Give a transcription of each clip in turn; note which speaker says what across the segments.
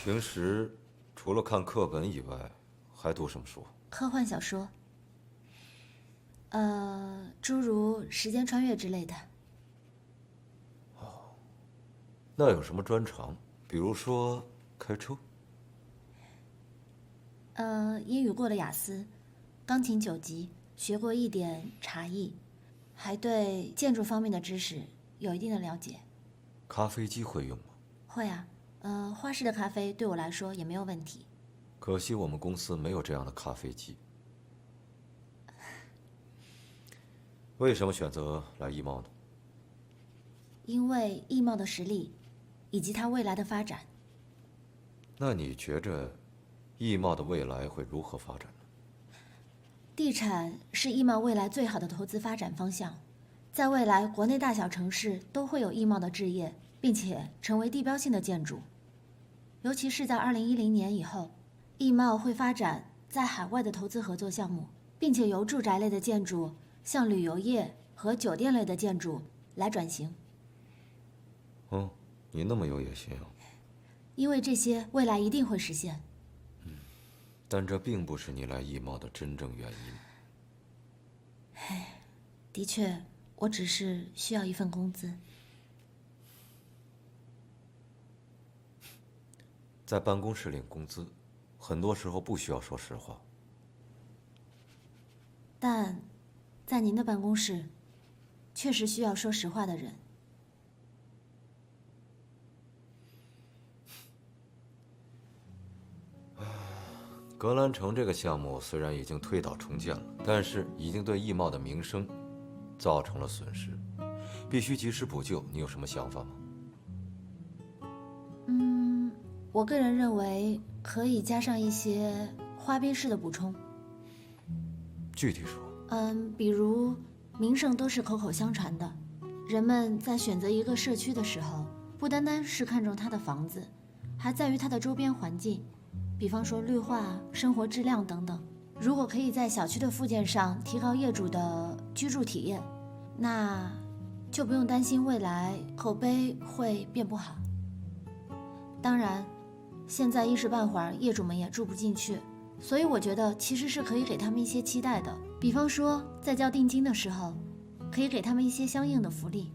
Speaker 1: 平时除了看课本以外，还读什么书？
Speaker 2: 科幻小说，诸如时间穿越之类的。
Speaker 1: 那有什么专长？比如说开车？
Speaker 2: 英语过了雅思，钢琴9级，学过一点茶艺，还对建筑方面的知识有一定的了解。
Speaker 1: 咖啡机会用吗？
Speaker 2: 会啊，花式的咖啡对我来说也没有问题。
Speaker 1: 可惜我们公司没有这样的咖啡机。为什么选择来艺贸呢？
Speaker 2: 因为艺贸的实力，以及它未来的发展。
Speaker 1: 那你觉着艺贸的未来会如何发展呢？
Speaker 2: 地产是艺贸未来最好的投资发展方向，在未来国内大小城市都会有艺贸的置业，并且成为地标性的建筑。尤其是在2010年以后，艺贸会发展在海外的投资合作项目，并且由住宅类的建筑向旅游业和酒店类的建筑来转型。
Speaker 1: 哦，你那么有野心啊！
Speaker 2: 因为这些未来一定会实现。
Speaker 1: 但这并不是你来艺贸的真正原因。
Speaker 2: 的确，我只是需要一份工资。
Speaker 1: 在办公室领工资，很多时候不需要说实话。
Speaker 2: 但在您的办公室，确实需要说实话的人。
Speaker 1: 格兰城这个项目虽然已经推倒重建了，但是已经对艺贸的名声造成了损失，必须及时补救。你有什么想法吗？
Speaker 2: 我个人认为可以加上一些花边式的补充。
Speaker 1: 具体说。
Speaker 2: 比如名胜都是口口相传的，人们在选择一个社区的时候，不单单是看重它的房子，还在于它的周边环境，比方说绿化、生活质量等等。如果可以在小区的附件上提高业主的居住体验，那就不用担心未来口碑会变不好。当然，现在一时半会儿业主们也住不进去，所以我觉得其实是可以给他们一些期待的，比方说在交定金的时候，可以给他们一些相应的福利。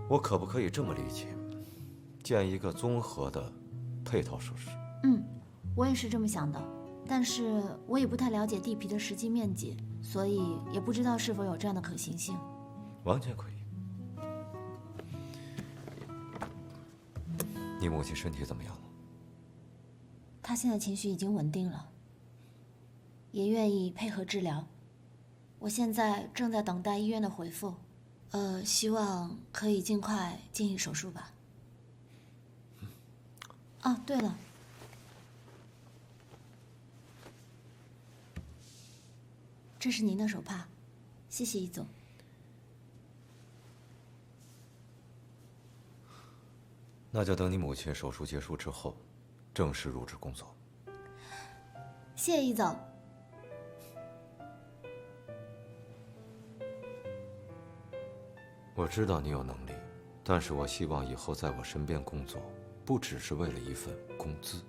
Speaker 1: 我可不可以这么理解，建一个综合的配套设施？
Speaker 2: 我也是这么想的，但是我也不太了解地皮的实际面积，所以也不知道是否有这样的可行性。
Speaker 1: 完全可以。你母亲身体怎么样了？
Speaker 2: 她现在情绪已经稳定了，也愿意配合治疗。我现在正在等待医院的回复，希望可以尽快进行手术吧。哦，对了，这是您的手帕，谢谢易总。
Speaker 1: 那就等你母亲手术结束之后，正式入职工作。
Speaker 2: 谢谢易总。
Speaker 1: 我知道你有能力，但是我希望以后在我身边工作，不只是为了一份工资。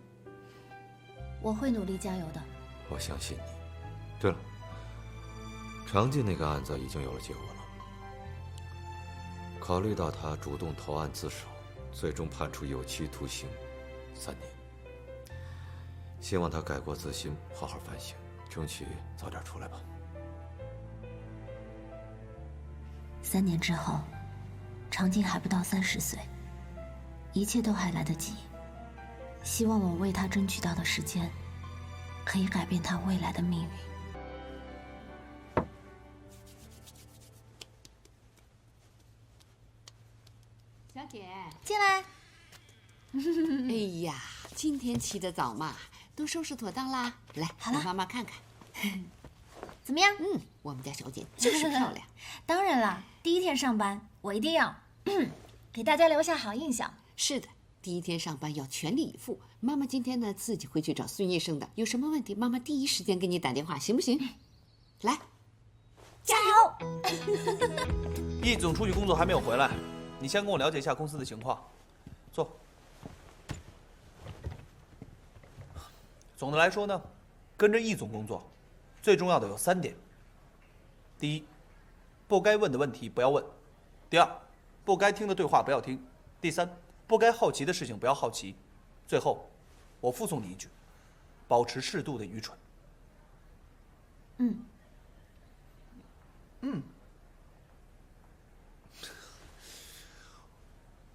Speaker 2: 我会努力加油的。
Speaker 1: 我相信你。对了，常进那个案子已经有了结果了。考虑到他主动投案自首，最终判处有期徒刑3年。希望他改过自新，好好反省，争取早点出来吧。
Speaker 2: 3年之后，常静还不到30岁，一切都还来得及。希望我为他争取到的时间，可以改变他未来的命运。
Speaker 3: 小姐，
Speaker 2: 进来。
Speaker 3: 哎呀，今天起得早嘛，都收拾妥当啦。来，
Speaker 2: 好了
Speaker 3: 让妈妈看看。
Speaker 2: 怎么样？
Speaker 3: 我们家小姐就是漂亮。
Speaker 2: 当然啦，第一天上班，我一定要给大家留下好印象。
Speaker 3: 是的，第一天上班要全力以赴。妈妈今天呢自己会去找孙医生的，有什么问题，妈妈第一时间给你打电话，行不行？来，
Speaker 2: 加油！
Speaker 4: 易总出去工作还没有回来，你先跟我了解一下公司的情况。坐。总的来说呢，跟着易总工作，最重要的有3点：第一，不该问的问题不要问；第二，不该听的对话不要听；第三，不该好奇的事情不要好奇；最后，我附送你一句：保持适度的愚蠢。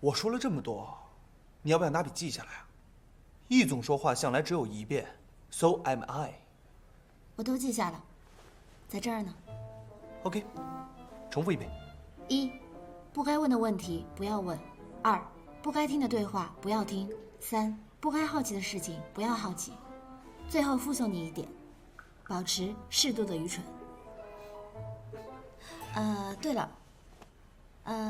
Speaker 4: 我说了这么多，你要不要拿笔记下来啊？易总说话向来只有一遍 ，So am I。
Speaker 2: 我都记下了，在这儿呢。
Speaker 4: OK， 重复一遍。
Speaker 2: 1，不该问的问题不要问；2，不该听的对话不要听；3，不该好奇的事情不要好奇。最后附送你一点，保持适度的愚蠢。对了，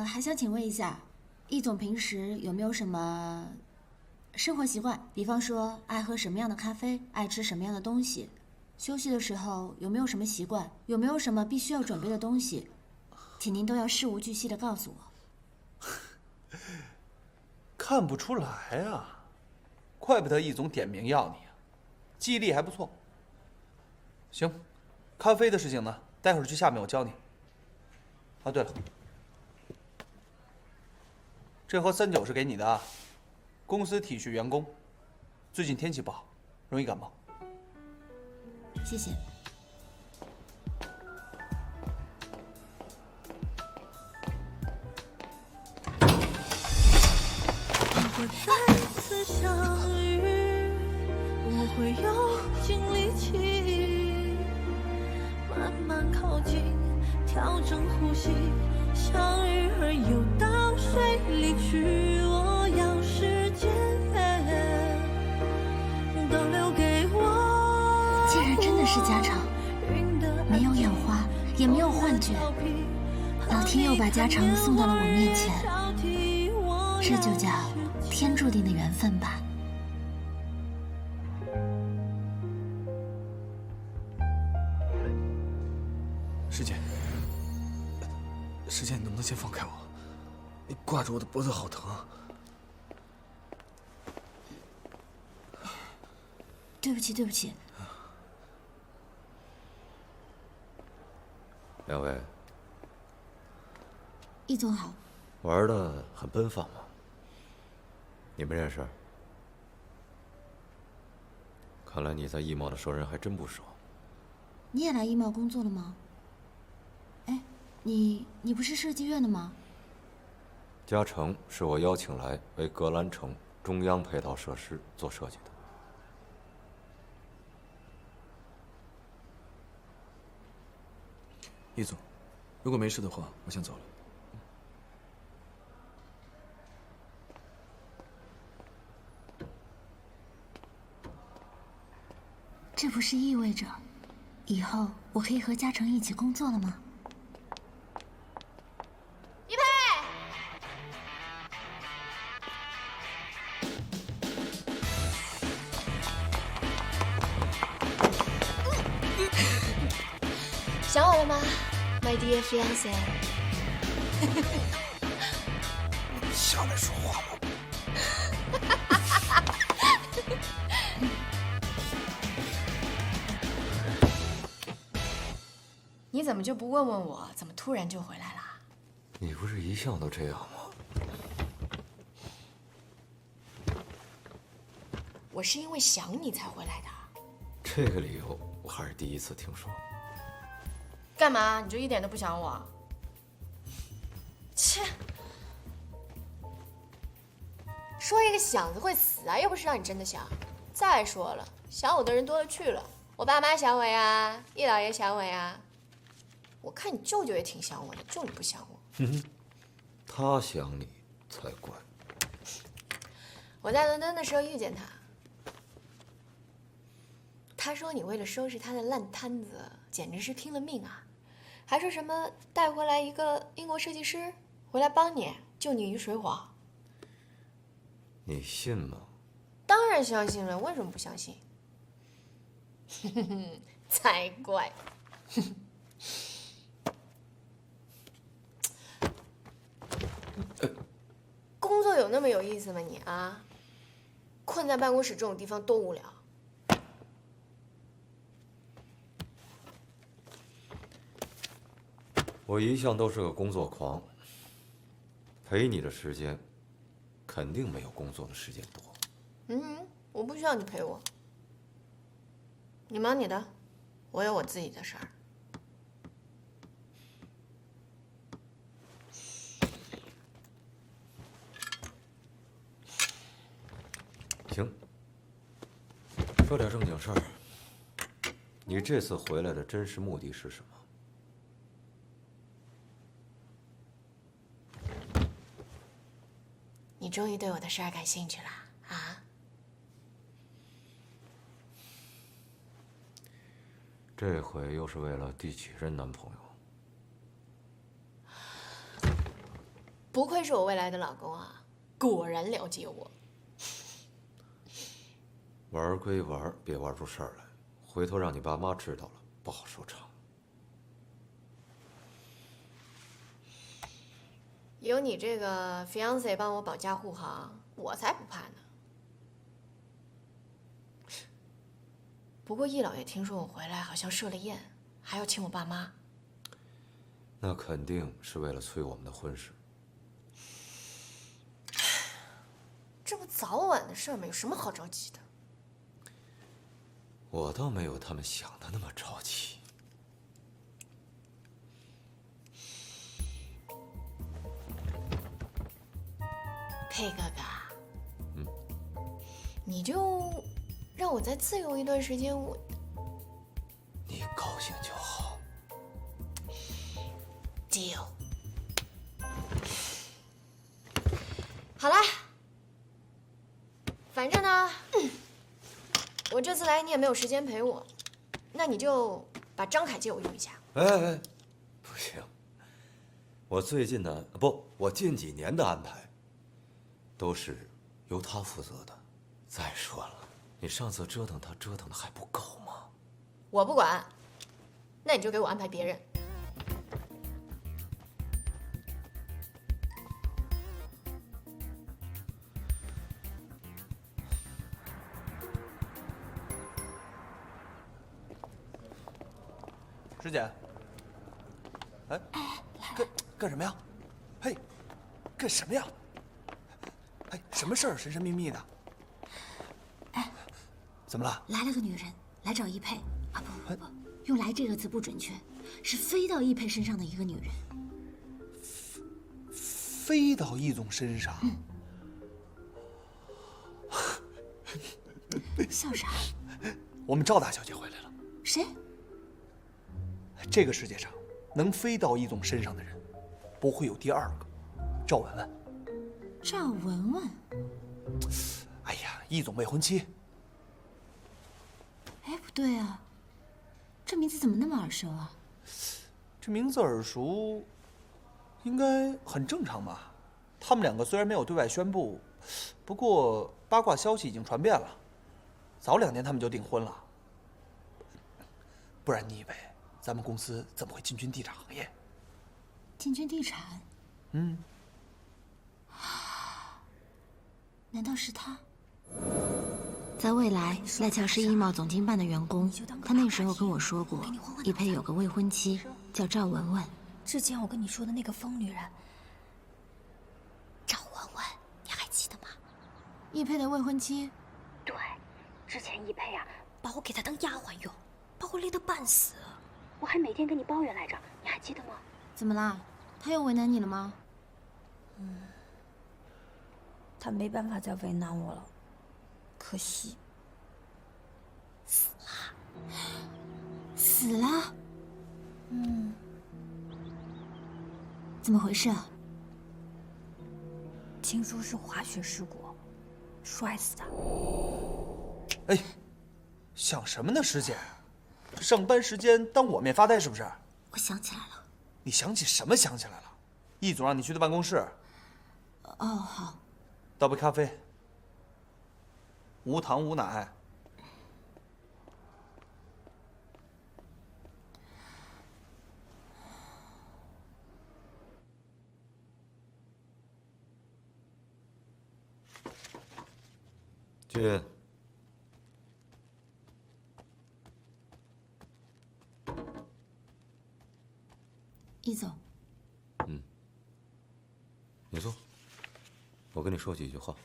Speaker 2: 还想请问一下，易总平时有没有什么生活习惯？比方说，爱喝什么样的咖啡，爱吃什么样的东西？休息的时候有没有什么习惯？有没有什么必须要准备的东西？请您都要事无巨细的告诉我。
Speaker 4: 看不出来啊，怪不得易总点名要你啊，记忆力还不错。行，咖啡的事情呢，待会儿去下面我教你。啊，对了，这盒3-9是给你的啊，公司体恤员工，最近天气不好，容易感冒。
Speaker 2: 谢谢。
Speaker 5: 会再次相遇，我会用尽力气，慢慢靠近，调整呼吸，像鱼儿游到水里去。我要时间都留给我。
Speaker 2: 既然真的是家常，没有眼花，也没有幻觉，老天又把家常送到了我面前，这就叫天注定的缘分吧。
Speaker 6: 师姐，师姐，你能不能先放开我？你挂着我的脖子好疼啊！
Speaker 2: 对不起，对不起。
Speaker 1: 两位，
Speaker 2: 易总好。
Speaker 1: 玩的很奔放吗？你们认识？看来你在易贸的熟人还真不少。
Speaker 2: 你也来易贸工作了吗？哎，你不是设计院的吗？
Speaker 1: 嘉诚是我邀请来为格兰城中央配套设施做设计的。
Speaker 6: 易总，如果没事的话，我先走了。
Speaker 2: 这不是意味着，以后我可以和嘉诚一起工作了吗？
Speaker 7: 一佩，想我了吗 ，My dear fiance？
Speaker 6: 下来说话吧。
Speaker 7: 你怎么就不问问我，怎么突然就回来了？
Speaker 1: 你不是一向都这样吗？
Speaker 7: 我是因为想你才回来的。
Speaker 1: 这个理由我还是第一次听说。
Speaker 7: 干嘛？你就一点都不想我？切！说一个想字会死啊，又不是让你真的想。再说了，想我的人多了去了，我爸妈想我呀，易老爷想我呀。我看你舅舅也挺想我的，就你不想我。
Speaker 1: 他想你才怪。
Speaker 7: 我在伦敦的时候遇见他，他说你为了收拾他的烂摊子，简直是拼了命啊！还说什么带回来一个英国设计师回来帮你，救你于水火。
Speaker 1: 你信吗？
Speaker 7: 当然相信了，为什么不相信？才怪！工作有那么有意思吗你啊？困在办公室这种地方多无聊。
Speaker 1: 我一向都是个工作狂，陪你的时间肯定没有工作的时间多。
Speaker 7: 我不需要你陪我，你忙你的，我有我自己的事儿。
Speaker 1: 行，说点正经事儿。你这次回来的真实目的是什么？
Speaker 7: 你终于对我的事儿感兴趣了啊？
Speaker 1: 这回又是为了第几任男朋友？
Speaker 7: 不愧是我未来的老公啊，果然了解我。
Speaker 1: 玩归玩，别玩出事儿来，回头让你爸妈知道了，不好收场。
Speaker 7: 有你这个 fiance 帮我保驾护航，我才不怕呢。不过易老爷听说我回来好像设了宴，还要请我爸妈。
Speaker 1: 那肯定是为了催我们的婚事。
Speaker 7: 这不早晚的事儿吗？有什么好着急的？
Speaker 1: 我倒没有他们想的那么着急。
Speaker 7: 佩哥哥，你就让我再自由一段时间，
Speaker 1: 你高兴就好。
Speaker 7: deal。好啦，反正呢，我这次来你也没有时间陪我，那你就把张凯借我用一下。
Speaker 1: 哎，不行，我最近的不，我近几年的安排都是由他负责的。再说了，你上次折腾他折腾的还不够吗？
Speaker 7: 我不管，那你就给我安排别人。
Speaker 4: 师姐，哎，干什么呀？嘿，干什么呀？哎，什么事儿？神神秘秘的。
Speaker 2: 哎，
Speaker 4: 怎么了？
Speaker 2: 来了个女人来找易佩啊，不，用“来”这个词不准确，是飞到易佩身上的一个女人。
Speaker 4: 飞到易总身上？
Speaker 2: 笑啥？
Speaker 4: 我们赵大小姐回来了。
Speaker 2: 谁？
Speaker 4: 这个世界上能飞到易总身上的人，不会有第二个。赵文文。
Speaker 2: 赵文文。
Speaker 4: 哎呀，易总未婚妻。
Speaker 2: 哎，不对啊，这名字怎么那么耳熟啊？
Speaker 4: 这名字耳熟，应该很正常吧？他们两个虽然没有对外宣布，不过八卦消息已经传遍了。早2年他们就订婚了。不然你以为咱们公司怎么会进军地产行业？
Speaker 2: 进军地产？难道是他？在未来，赖俏是易贸总经办的员工，他那时候跟我说过，易佩有个未婚妻叫赵文文。
Speaker 8: 之前我跟你说的那个疯女人，赵文文，你还记得吗？
Speaker 2: 易佩的未婚妻。
Speaker 8: 对，之前易佩啊，把我给她当丫鬟用，把我累得半死，我还每天跟你抱怨来着，你还记得吗？
Speaker 2: 怎么啦？他又为难你了吗？
Speaker 8: 他没办法再为难我了，可惜死了。
Speaker 2: 死了？怎么回事啊？
Speaker 8: 听说是滑雪事故，摔死的。
Speaker 4: 哎，想什么呢，师姐？上班时间当我面发呆是不是？
Speaker 2: 我想起来了。
Speaker 4: 你想起什么想起来了？易总让你去他办公室。
Speaker 2: 哦，好。
Speaker 4: 倒杯咖啡，无糖无奶。
Speaker 1: 进。
Speaker 2: 易总，
Speaker 1: 你坐，我跟你说几句话。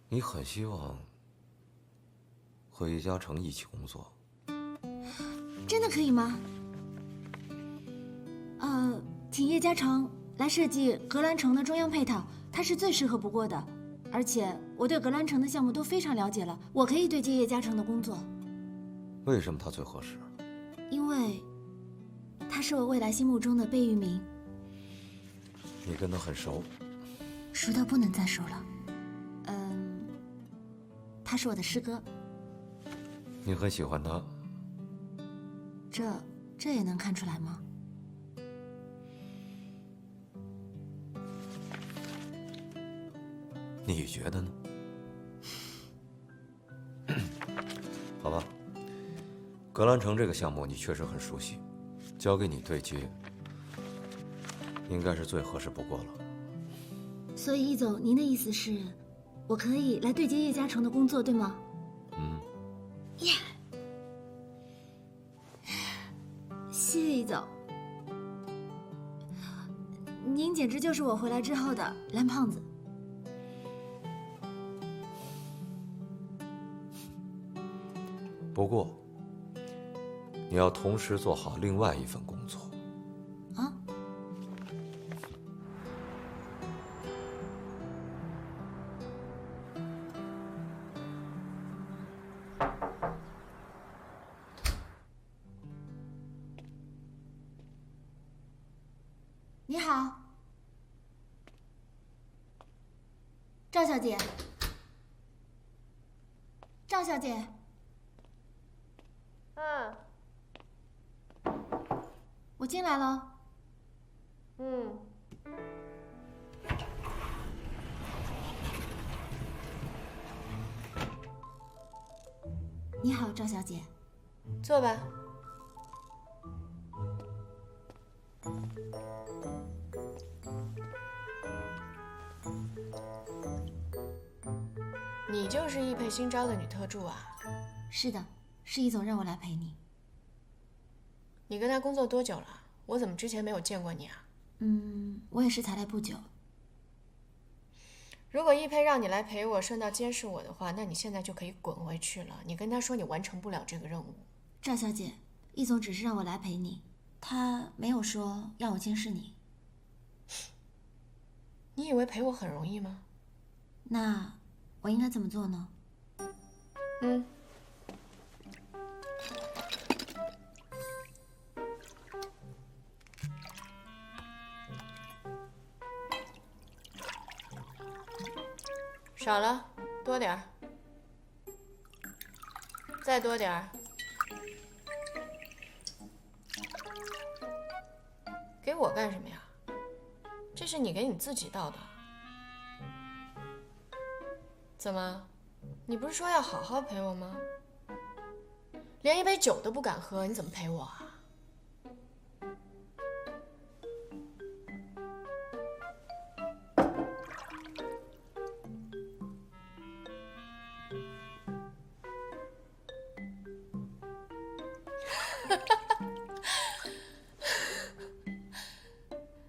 Speaker 1: 你很希望和叶嘉诚一起工作？
Speaker 2: 真的可以吗？请叶嘉诚来设计格兰城的中央配套，他是最适合不过的。而且我对格兰城的项目都非常了解了，我可以对接叶嘉诚的工作。
Speaker 1: 为什么他最合适？
Speaker 2: 因为他是我未来心目中的贝聿铭。
Speaker 1: 你跟他很熟？
Speaker 2: 熟到不能再熟了。他是我的师哥。
Speaker 1: 你很喜欢他？
Speaker 2: 这也能看出来吗？
Speaker 1: 你觉得呢？好吧，格兰城这个项目你确实很熟悉，交给你对接，应该是最合适不过了。
Speaker 2: 所以易总，您的意思是，我可以来对接叶嘉诚的工作，对吗？耶！谢谢易总，您简直就是我回来之后的蓝胖子。
Speaker 1: 不过，你要同时做好另外一份工作。
Speaker 2: 啊？你好，赵小姐。赵小姐。我进来了。你好，赵小姐。
Speaker 7: 坐吧。你就是易佩新招的女特助啊？
Speaker 2: 是的，是易总让我来陪你。
Speaker 7: 你跟他工作多久了？我怎么之前没有见过你啊？
Speaker 2: 我也是才来不久。
Speaker 7: 如果易佩让你来陪我，顺道监视我的话，那你现在就可以滚回去了。你跟他说你完成不了这个任务。
Speaker 2: 赵小姐，易总只是让我来陪你，他没有说让我监视你。
Speaker 7: 你以为陪我很容易吗？
Speaker 2: 那我应该怎么做呢？
Speaker 7: 少了，多点儿，再多点儿。给我干什么呀？这是你给你自己倒的。怎么？你不是说要好好陪我吗？连一杯酒都不敢喝，你怎么陪我啊？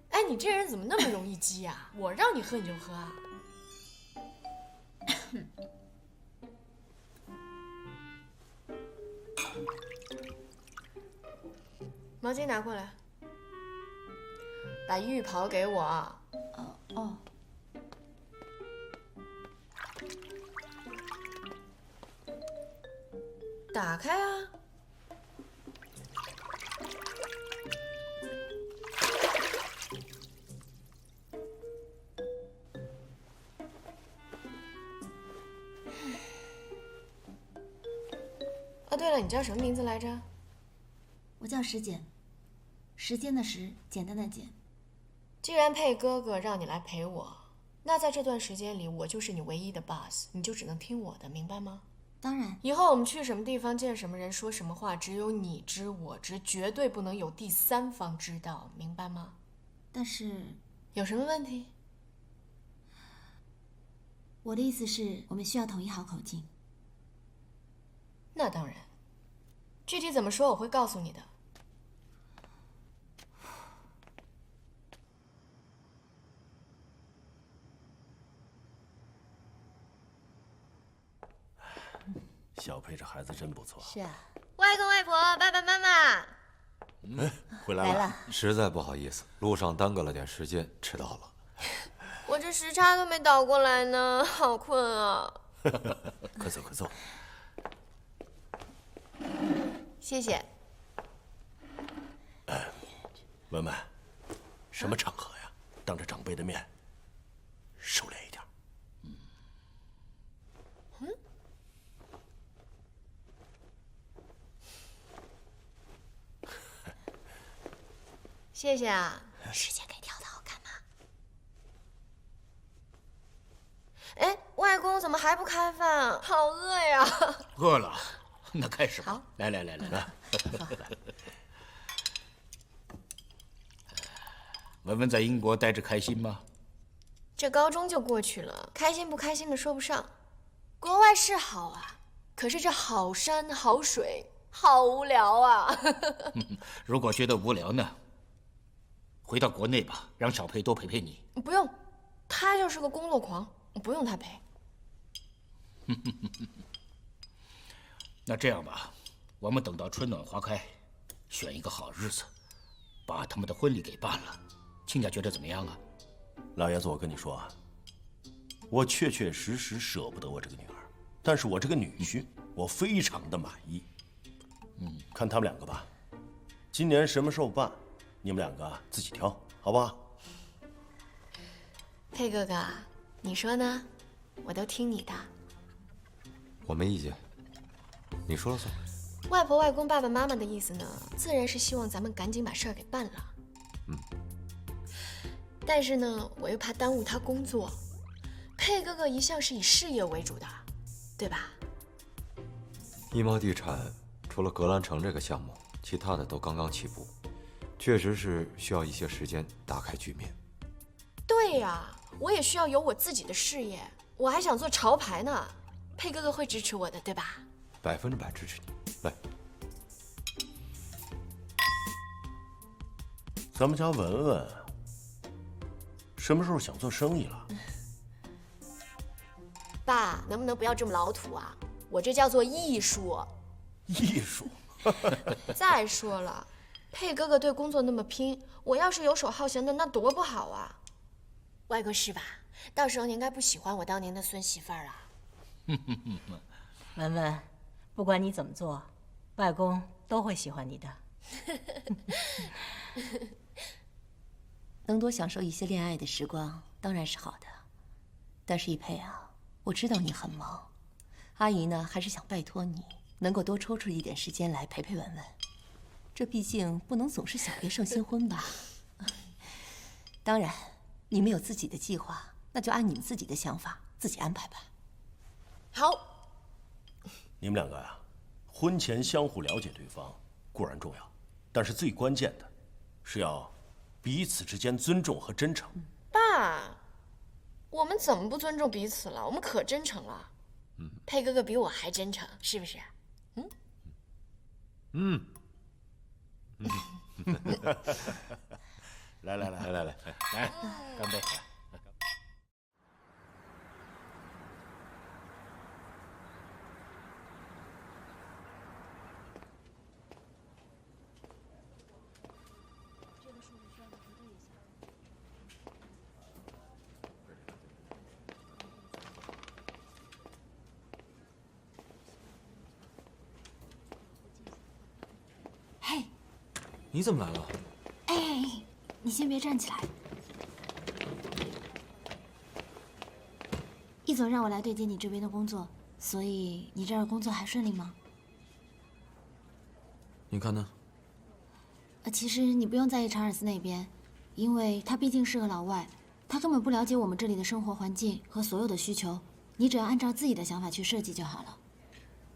Speaker 7: 哎，你这人怎么那么容易激呀？我让你喝你就喝啊？毛巾拿过来，把浴袍给我。
Speaker 2: 哦。
Speaker 7: 打开啊！哦，对了，你叫什么名字来着？
Speaker 2: 我叫石简，时间的时，简单的简。
Speaker 7: 既然佩哥哥让你来陪我，那在这段时间里，我就是你唯一的 boss， 你就只能听我的，明白吗？
Speaker 2: 当然。
Speaker 7: 以后我们去什么地方，见什么人，说什么话，只有你知我知，绝对不能有第三方知道，明白吗？
Speaker 2: 但是
Speaker 7: 有什么问题？
Speaker 2: 我的意思是，我们需要统一好口径。
Speaker 7: 那当然，具体怎么说我会告诉你的。
Speaker 9: 小佩这孩子真不错。
Speaker 7: 是啊，外公外婆、爸爸妈妈，
Speaker 9: 哎，回来了。
Speaker 1: 实在不好意思，路上耽搁了点时间，迟到了。
Speaker 7: 我这时差都没倒过来呢，好困啊！
Speaker 9: 快坐，快坐。
Speaker 7: 谢谢。
Speaker 9: 文文，什么场合呀？当着长辈的面，收敛一点。
Speaker 7: 谢谢啊。
Speaker 8: 时间给调的好看吗？
Speaker 7: 哎，外公怎么还不开饭？好饿呀！
Speaker 10: 饿了，那开始吧。
Speaker 7: 好，
Speaker 10: 来，文文在英国待着开心吗？
Speaker 7: 这高中就过去了，开心不开心的说不上。国外是好啊，可是这好山好水，好无聊啊。
Speaker 10: 如果觉得无聊呢，回到国内吧，让小佩多陪陪你。
Speaker 7: 不用，他就是个工作狂，不用他陪。
Speaker 10: 那这样吧，我们等到春暖花开，选一个好日子，把他们的婚礼给办了。亲家觉得怎么样啊？
Speaker 9: 老爷子，我跟你说啊，我确确实实舍不得我这个女儿，但是我这个女婿，我非常的满意。看他们两个吧，今年什么时候办，你们两个自己挑，好不好？
Speaker 7: 佩哥哥，你说呢？我都听你的。
Speaker 1: 我没意见，你说了算。
Speaker 7: 外婆、外公、爸爸妈妈的意思呢，自然是希望咱们赶紧把事儿给办了。但是呢，我又怕耽误他工作。佩哥哥一向是以事业为主的，对吧？
Speaker 1: 一毛地产除了格兰城这个项目，其他的都刚刚起步，确实是需要一些时间打开局面。
Speaker 7: 对呀，我也需要有我自己的事业，我还想做潮牌呢。佩哥哥会支持我的，对吧
Speaker 1: 100%支持你。来，
Speaker 9: 咱们家文文什么时候想做生意了？
Speaker 7: 爸，能不能不要这么老土啊？我这叫做艺术。
Speaker 9: 艺术。
Speaker 7: 再说了，佩哥哥对工作那么拼，我要是游手好闲的，那多不好啊！外公是吧？到时候你应该不喜欢我当您的孙媳妇儿了。
Speaker 11: 文文，不管你怎么做，外公都会喜欢你的。
Speaker 12: 能多享受一些恋爱的时光当然是好的，但是一佩啊，我知道你很忙，阿姨呢还是想拜托你能够多抽出一点时间来陪陪文文，这毕竟不能总是小别胜新婚吧。当然，你们有自己的计划，那就按你们自己的想法自己安排吧。
Speaker 7: 好，
Speaker 9: 你们两个呀，婚前相互了解对方固然重要，但是最关键的是要彼此之间尊重和真诚。
Speaker 7: 爸，我们怎么不尊重彼此了？我们可真诚了。佩哥哥比我还真诚，是不是？
Speaker 9: 来，
Speaker 10: 干杯！
Speaker 2: 嘿，
Speaker 6: 你怎么来了？
Speaker 2: 哎，你先别站起来。易总让我来对接你这边的工作，所以你这儿工作还顺利吗？
Speaker 6: 你看呢？
Speaker 2: 其实你不用在意查尔斯那边，因为他毕竟是个老外，他根本不了解我们这里的生活环境和所有的需求，你只要按照自己的想法去设计就好了。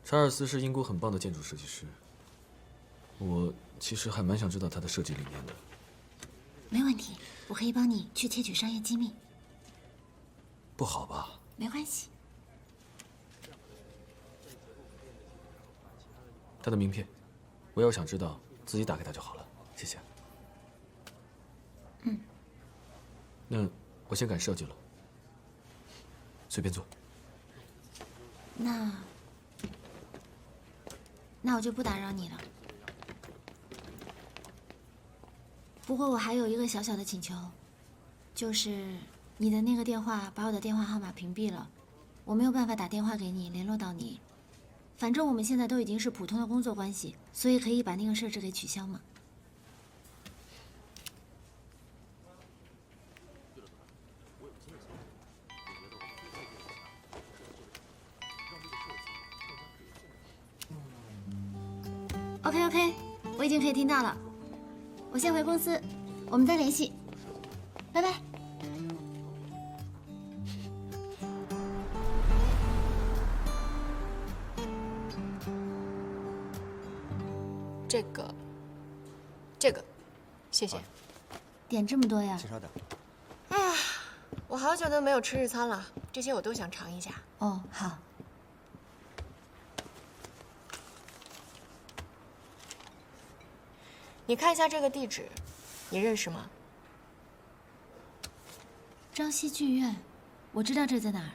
Speaker 6: 查尔斯是英国很棒的建筑设计师，我其实还蛮想知道他的设计理念的。
Speaker 2: 没问题，我可以帮你去窃取商业机密。
Speaker 6: 不好吧？
Speaker 2: 没关系。
Speaker 6: 他的名片，我要想知道，自己打给他就好了。谢谢。那我先赶设计了，随便坐。
Speaker 2: 那那我就不打扰你了。不过我还有一个小小的请求，就是你的那个电话把我的电话号码屏蔽了，我没有办法打电话给你联络到你。反正我们现在都已经是普通的工作关系，所以可以把那个设置给取消吗？ OK， 我已经可以听到了。我先回公司，我们再联系，拜拜。
Speaker 7: 这个，谢谢。
Speaker 2: 点这么多呀？
Speaker 1: 请稍等。
Speaker 7: 哎呀，我好久都没有吃日餐了，这些我都想尝一下。
Speaker 2: 哦，好。
Speaker 7: 你看一下这个地址，你认识吗？
Speaker 2: 朝夕剧院，我知道这在哪儿。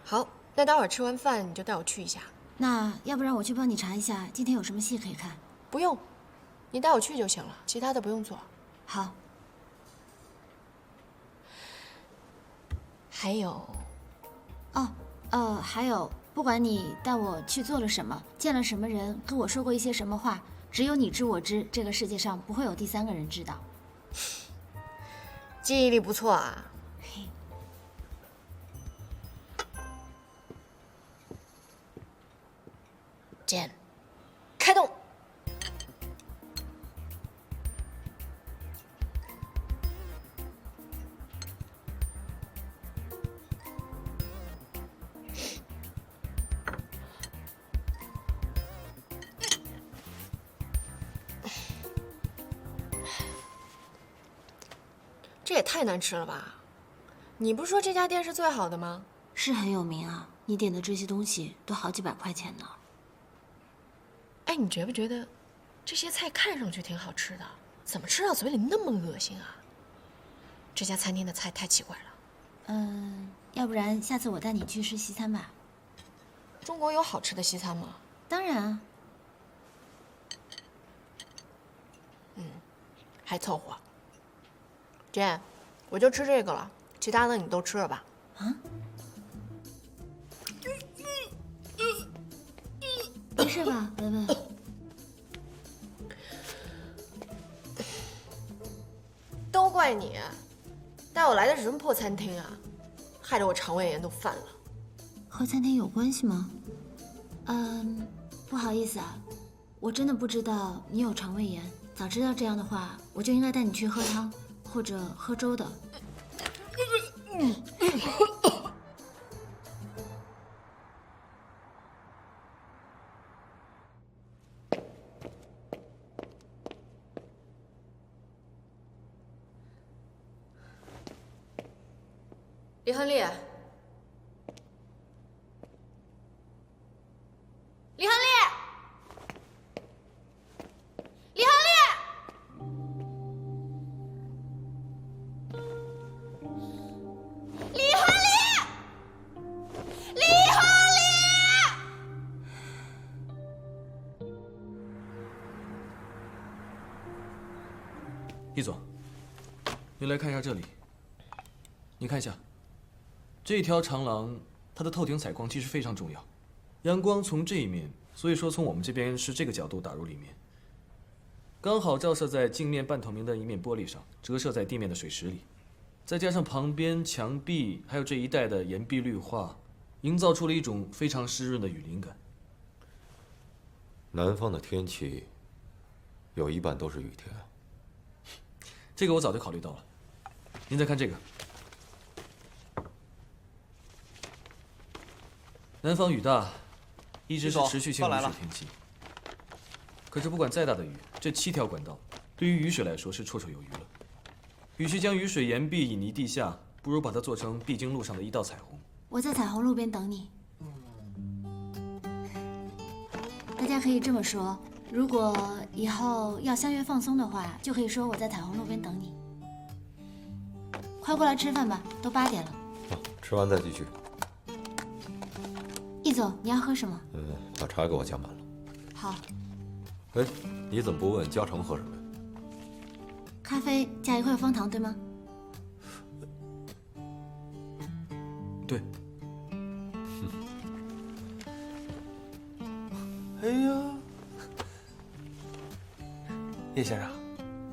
Speaker 7: 好，那待会儿吃完饭你就带我去一下。
Speaker 2: 那要不然我去帮你查一下，今天有什么戏可以看？
Speaker 7: 不用，你带我去就行了，其他的不用做。
Speaker 2: 好。
Speaker 7: 还有，
Speaker 2: 还有，不管你带我去做了什么，见了什么人，跟我说过一些什么话。 只有你知我知，这个世界上不会有第三个人知道。
Speaker 7: 记忆力不错啊。剑，开动。这也太难吃了吧！你不是说这家店是最好的吗？
Speaker 2: 是很有名啊，你点的这些东西都好几百块钱呢。
Speaker 7: 哎，你觉不觉得这些菜看上去挺好吃的，怎么吃到嘴里那么恶心啊？这家餐厅的菜太奇怪了。
Speaker 2: 要不然下次我带你去吃西餐吧。
Speaker 7: 中国有好吃的西餐吗？
Speaker 2: 当然啊。
Speaker 7: 还凑合。Jane，我就吃这个了，其他的你都吃了吧。
Speaker 2: 啊？没事吧，文文？
Speaker 7: 都怪你，带我来的是什么破餐厅啊，害得我肠胃炎都犯了。
Speaker 2: 和餐厅有关系吗？不好意思啊，我真的不知道你有肠胃炎。早知道这样的话，我就应该带你去喝汤或者喝粥的。
Speaker 7: 李亨利，李亨利，李亨利，李亨利，李亨利。
Speaker 6: 易总，你来看一下这里。你看一下。这条长廊，它的透顶采光其实非常重要。阳光从这一面，所以说从我们这边是这个角度打入里面，刚好照射在镜面半透明的一面玻璃上，折射在地面的水石里，再加上旁边墙壁还有这一带的岩壁绿化，营造出了一种非常湿润的雨林感。
Speaker 1: 南方的天气，有一半都是雨天。
Speaker 6: 这个我早就考虑到了。您再看这个。南方雨大，一直是持续性雨水天气。可是不管再大的雨，这7条管道对于雨水来说是绰绰有余了。与其将雨水沿壁引离地下，不如把它做成必经路上的一道彩虹。
Speaker 2: 我在彩虹路边等你。大家可以这么说，如果以后要相约放松的话，就可以说我在彩虹路边等你。快过来吃饭吧，都8点了。
Speaker 1: 吃完再继续。
Speaker 2: 易总，你要喝什么？
Speaker 1: 把茶给我加满了。
Speaker 2: 好，
Speaker 1: 哎，你怎么不问嘉诚喝什么呀？
Speaker 2: 咖啡加1块方糖，对吗？
Speaker 6: 对。
Speaker 4: 哎呀，叶先生，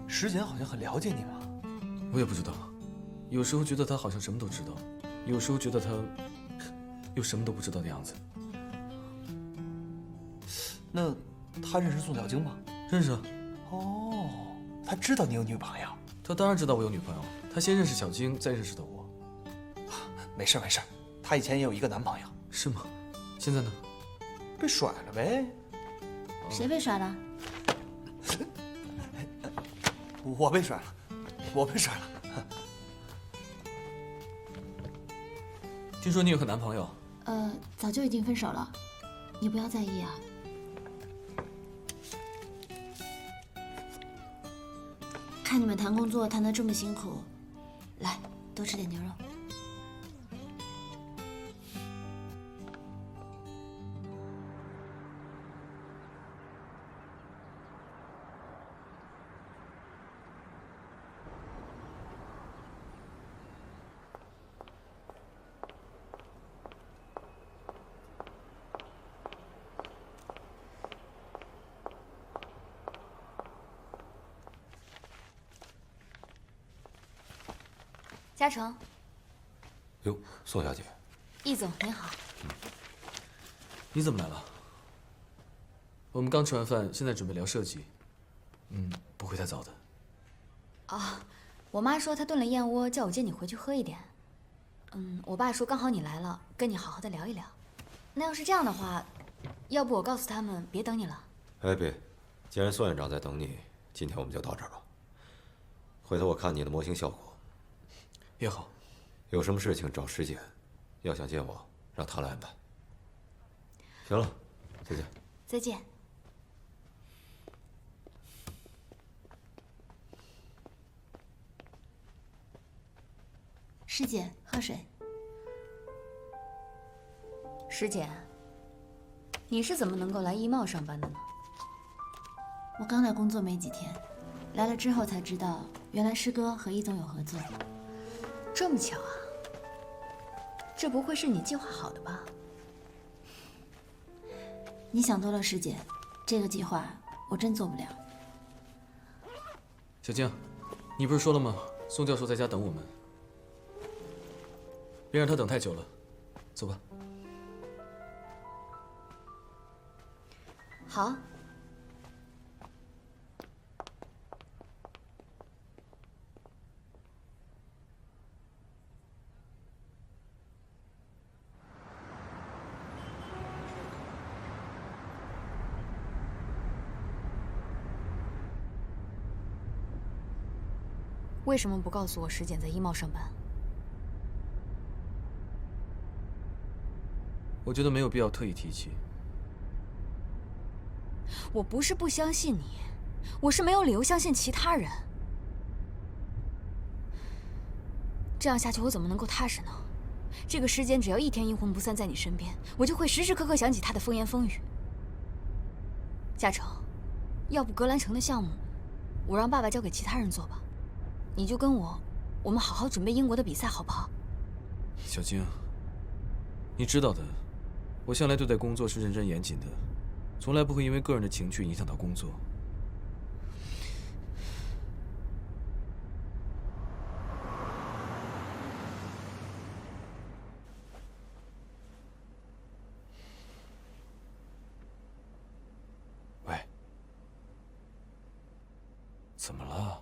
Speaker 4: 石简好像很了解你嘛。
Speaker 6: 我也不知道，有时候觉得他好像什么都知道，有时候觉得他又什么都不知道的样子。
Speaker 4: 那他认识宋小晶吗？
Speaker 6: 认识啊。
Speaker 4: 哦，他知道你有女朋友。
Speaker 6: 他当然知道我有女朋友，他先认识小晶，再认识的我。
Speaker 4: 没事没事，他以前也有一个男朋友。
Speaker 6: 是吗？现在呢？
Speaker 4: 被甩了呗。
Speaker 2: 谁被甩了？
Speaker 4: 我被甩了，我被甩了。
Speaker 6: 听说你有个男朋友？
Speaker 2: 早就已经分手了，你不要在意啊。看你们谈工作谈得这么辛苦，来多吃点牛肉。
Speaker 8: 嘉诚，
Speaker 1: 哟，宋小姐，
Speaker 8: 易总您好。
Speaker 6: 你怎么来了？我们刚吃完饭，现在准备聊设计。不会太早的。
Speaker 8: 啊，我妈说她炖了燕窝，叫我接你回去喝一点。我爸说刚好你来了，跟你好好的聊一聊。那要是这样的话，要不我告诉他们别等你了。
Speaker 1: 哎，别，既然宋院长在等你，今天我们就到这儿吧。回头我看你的模型效果。
Speaker 6: 也好。
Speaker 1: 有什么事情找石简，要想见我，让他来安排。行了，再见。
Speaker 8: 再见。
Speaker 2: 师姐，喝水。
Speaker 8: 石姐，你是怎么能够来易茂上班的呢？
Speaker 2: 我刚来工作没几天，来了之后才知道，原来师哥和易总有合作。
Speaker 8: 这么巧啊？这不会是你计划好的吧？
Speaker 2: 你想多了，师姐，这个计划我真做不了。
Speaker 6: 小静，你不是说了吗？宋教授在家等我们，别让他等太久了。走吧。
Speaker 8: 好。为什么不告诉我石简在易茂上班？
Speaker 6: 我觉得没有必要特意提起。
Speaker 8: 我不是不相信你，我是没有理由相信其他人。这样下去我怎么能够踏实呢？这个时间只要一天阴魂不散在你身边，我就会时时刻刻想起他的风言风语。嘉诚，要不格兰城的项目，我让爸爸交给其他人做吧。你就跟我们好好准备英国的比赛，好不好？
Speaker 6: 小静，你知道的，我向来对待工作是认真严谨的，从来不会因为个人的情绪影响到工作。喂，怎么了？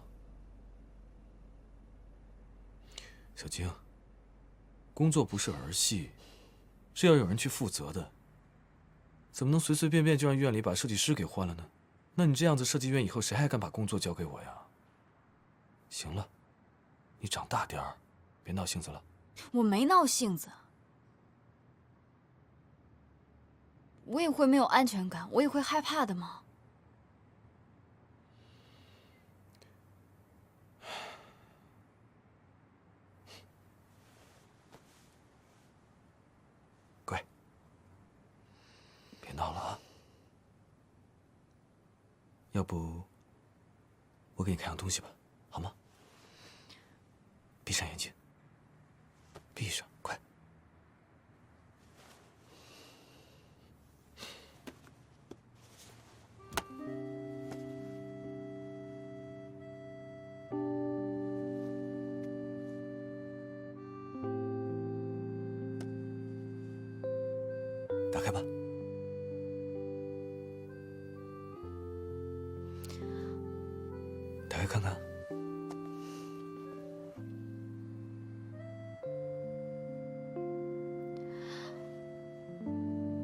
Speaker 6: 小静，工作不是儿戏，是要有人去负责的。怎么能随随便便就让院里把设计师给换了呢？那你这样子，设计院以后谁还敢把工作交给我呀？行了，你长大点儿，别闹性子了。
Speaker 8: 我没闹性子，我也会没有安全感，我也会害怕的嘛。
Speaker 6: 乖，别闹了啊。要不我给你看样东西吧，好吗？闭上眼睛，闭上，快。打开吧。打开看看。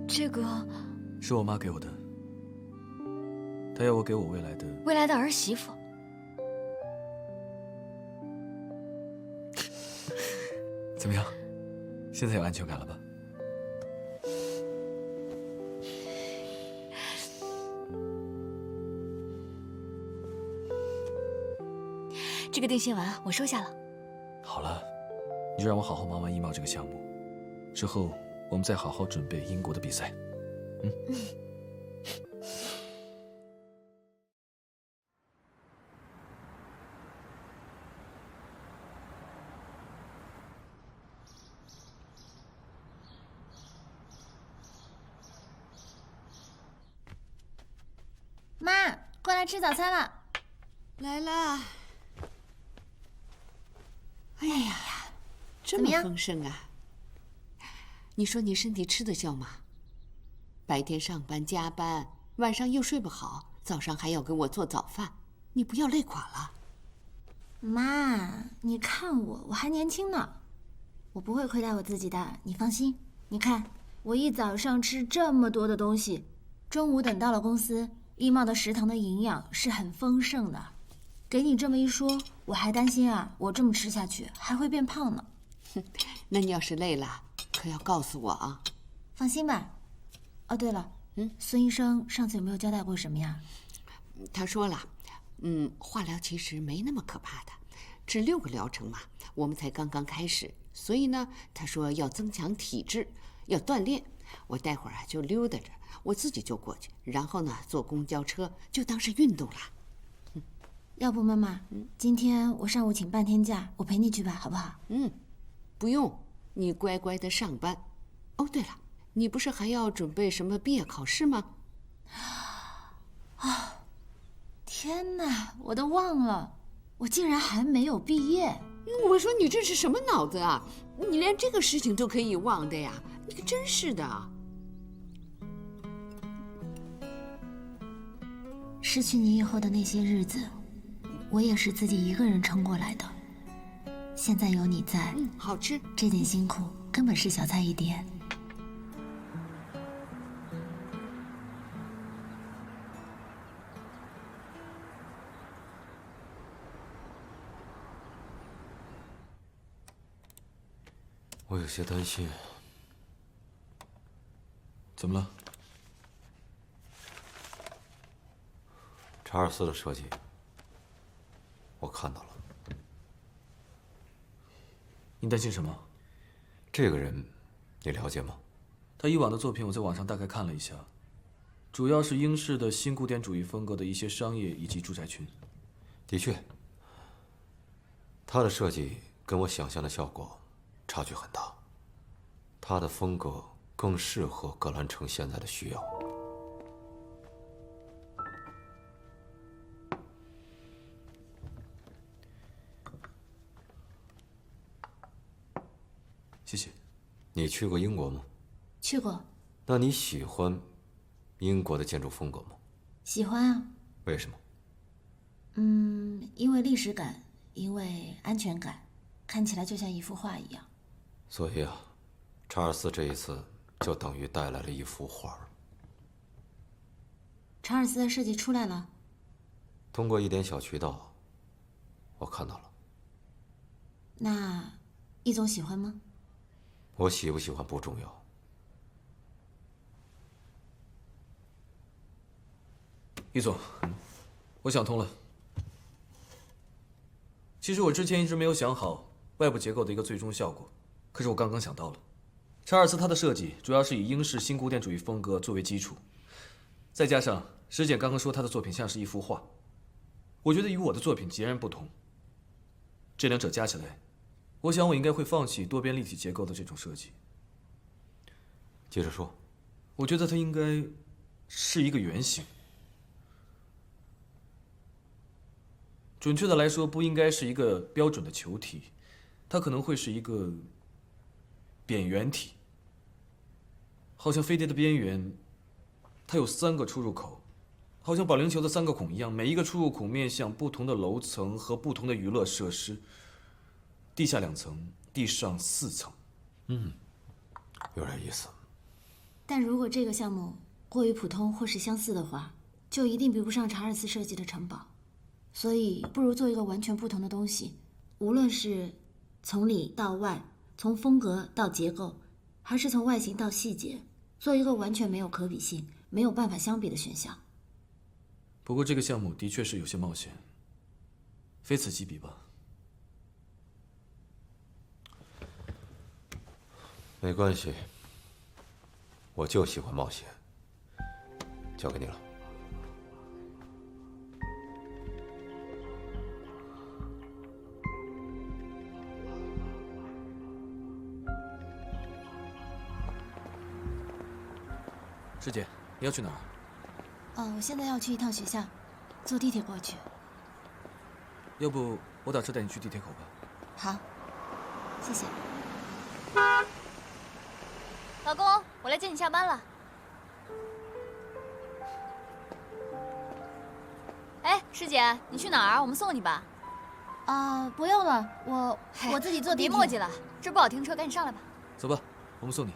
Speaker 8: 这个
Speaker 6: 是我妈给我的，她要我给我未来的
Speaker 8: 儿媳妇。
Speaker 6: 怎么样？现在有安全感了吧？
Speaker 8: 这个定心丸我收下了。
Speaker 6: 好了，你就让我好好忙完衣帽这个项目，之后我们再好好准备英国的比赛。
Speaker 2: 妈，过来吃早餐了。
Speaker 3: 来啦！哎呀，这么
Speaker 2: 怎么样
Speaker 3: 丰盛啊！你说你身体吃得消吗？白天上班加班，晚上又睡不好，早上还要给我做早饭，你不要累垮了？
Speaker 2: 妈，你看我还年轻呢，我不会亏待我自己的，你放心。你看，我一早上吃这么多的东西，中午等到了公司，易茂的食堂的营养是很丰盛的。给你这么一说，我还担心啊，我这么吃下去还会变胖呢。
Speaker 3: 那你要是累了，可要告诉我啊。
Speaker 2: 放心吧。哦，对了，孙医生上次有没有交代过什么呀？
Speaker 3: 他说了，化疗其实没那么可怕的，只6个疗程嘛，我们才刚刚开始，所以呢，他说要增强体质，要锻炼。我待会儿啊就溜达着，我自己就过去，然后呢坐公交车就当是运动了。
Speaker 2: 要不妈妈，今天我上午请半天假，我陪你去吧，好不好？
Speaker 3: 不用，你乖乖的上班。哦，对了，你不是还要准备什么毕业考试吗？
Speaker 2: 天哪，我都忘了，我竟然还没有毕业。
Speaker 3: 我说你这是什么脑子啊？你连这个事情都可以忘的呀？你可真是的。
Speaker 2: 失去你以后的那些日子，我也是自己一个人撑过来的。现在有你在，
Speaker 3: 好吃，
Speaker 2: 这点辛苦根本是小菜一碟。
Speaker 1: 我有些担心。
Speaker 6: 怎么了？
Speaker 1: 查尔斯的设计，我看到了。
Speaker 6: 你担心什么？
Speaker 1: 这个人，你了解吗？
Speaker 6: 他以往的作品我在网上大概看了一下，主要是英式的新古典主义风格的一些商业以及住宅群。
Speaker 1: 的确，他的设计跟我想象的效果差距很大。他的风格更适合格兰城现在的需要。
Speaker 6: 谢谢。
Speaker 1: 你去过英国吗？
Speaker 2: 去过。
Speaker 1: 那你喜欢英国的建筑风格吗？
Speaker 2: 喜欢啊。
Speaker 1: 为什么？
Speaker 2: 因为历史感，因为安全感，看起来就像一幅画一样。
Speaker 1: 所以啊，查尔斯这一次就等于带来了一幅画。
Speaker 2: 查尔斯的设计出来了。
Speaker 1: 通过一点小渠道，我看到了。
Speaker 2: 那易总喜欢吗？
Speaker 1: 我喜不喜欢不重要。
Speaker 6: 易总，我想通了。其实我之前一直没有想好外部结构的一个最终效果，可是我刚刚想到了。查尔斯他的设计主要是以英式新古典主义风格作为基础，再加上师姐刚刚说她的作品像是一幅画，我觉得与我的作品截然不同。这两者加起来，我想我应该会放弃多边立体结构的这种设计。
Speaker 1: 接着说。
Speaker 6: 我觉得它应该是一个圆形。准确的来说，不应该是一个标准的球体，它可能会是一个扁圆体。好像飞碟的边缘，它有3个出入口，好像保龄球的3个孔一样，每一个出入口面向不同的楼层和不同的娱乐设施。地下2层，地上4层。
Speaker 1: 有点意思。
Speaker 2: 但如果这个项目过于普通或是相似的话，就一定比不上查尔斯设计的城堡。所以，不如做一个完全不同的东西，无论是从里到外，从风格到结构，还是从外形到细节，做一个完全没有可比性、没有办法相比的选项。
Speaker 6: 不过这个项目的确是有些冒险，非此即彼吧。
Speaker 1: 没关系，我就喜欢冒险。交给你了。
Speaker 6: 师姐，你要去哪儿？
Speaker 2: 我现在要去一趟学校，坐地铁过去。
Speaker 6: 要不我打车带你去地铁口吧？
Speaker 2: 好，谢谢。
Speaker 8: 老公，我来接你下班了。哎，师姐，你去哪儿？我们送你吧。
Speaker 2: 不用了，我自己坐地铁。
Speaker 8: 别磨叽了，这不好停车，赶紧上来吧。
Speaker 6: 走吧，我们送你。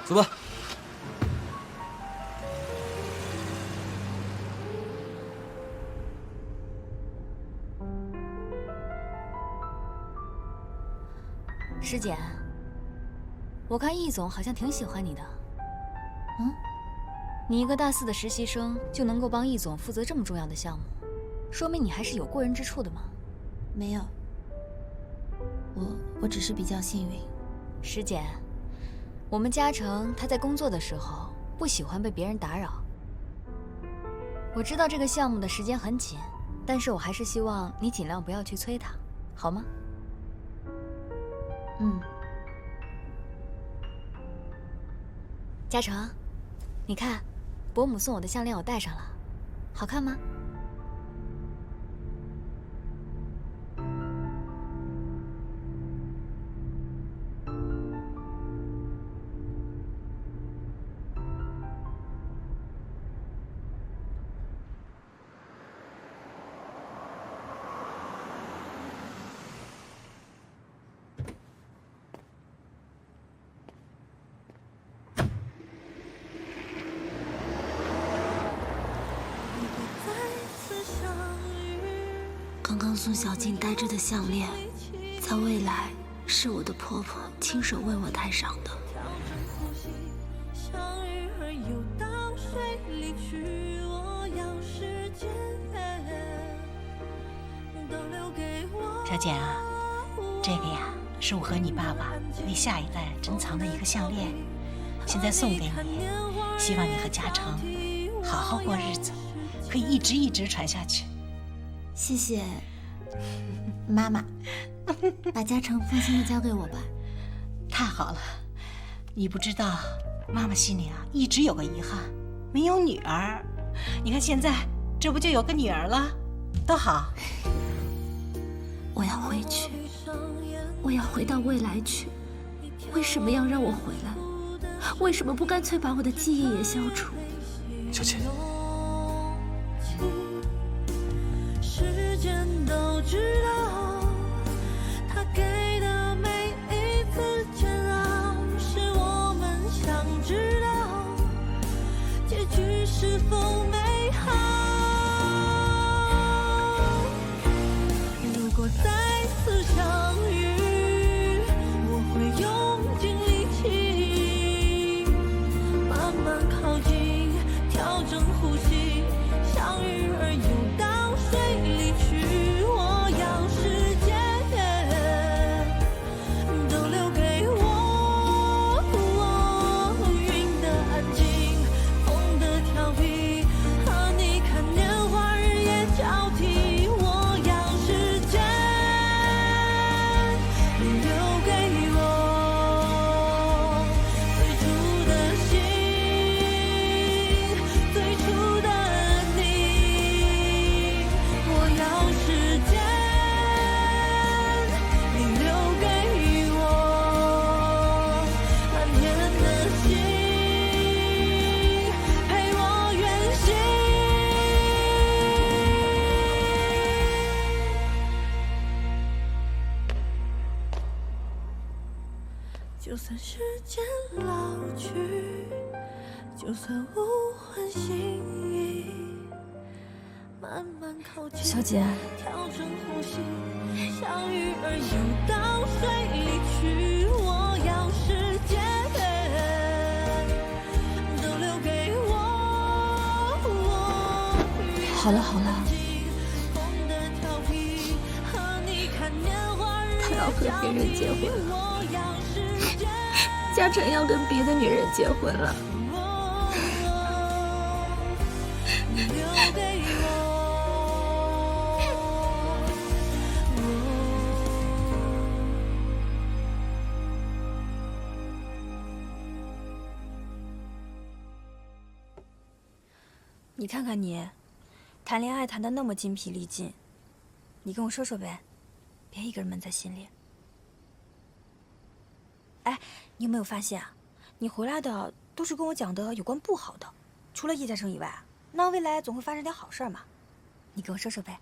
Speaker 6: 走吧。
Speaker 8: 师姐，我看易总好像挺喜欢你的。你一个大4的实习生就能够帮易总负责这么重要的项目，说明你还是有过人之处的嘛。
Speaker 2: 没有，我只是比较幸运。
Speaker 8: 师姐，我们嘉诚他在工作的时候不喜欢被别人打扰。我知道这个项目的时间很紧，但是我还是希望你尽量不要去催他，好吗？嘉诚，你看，伯母送我的项链我戴上了，好看吗？
Speaker 2: 刚刚宋小静戴着的项链，在未来是我的婆婆亲手为我戴上的。
Speaker 11: 小姐啊，这个呀是我和你爸爸为下一代珍藏的一个项链，现在送给你，希望你和嘉诚好好过日子，可以一直传下去。
Speaker 2: 谢谢，妈妈，把嘉诚放心的交给我吧。
Speaker 11: 太好了，你不知道，妈妈心里啊一直有个遗憾，没有女儿。你看现在这不就有个女儿了，多好！
Speaker 2: 我要回去，我要回到未来去。为什么要让我回来？为什么不干脆把我的记忆也消除？
Speaker 6: 小倩。
Speaker 5: 时间都知道，他给的每一次煎熬，是我们想知道结局是否美好。如果再次相遇，我会用尽力气，慢慢靠近，调整呼吸，相遇而又到水里去。我就算时间老去，就算无魂醒意，慢慢靠近，
Speaker 8: 小姐，
Speaker 5: 调整呼吸，像鱼儿游到水里去。我要世界都留给我。
Speaker 8: 好了好了，他要和别人结婚了，嘉诚要跟别的女人结婚了。你看看你，谈恋爱谈得那么筋疲力尽，你跟我说说呗，别一个人闷在心里。哎，你有没有发现啊？你回来的都是跟我讲的有关不好的，除了叶嘉诚以外，那未来总会发生点好事嘛。你跟我说说呗。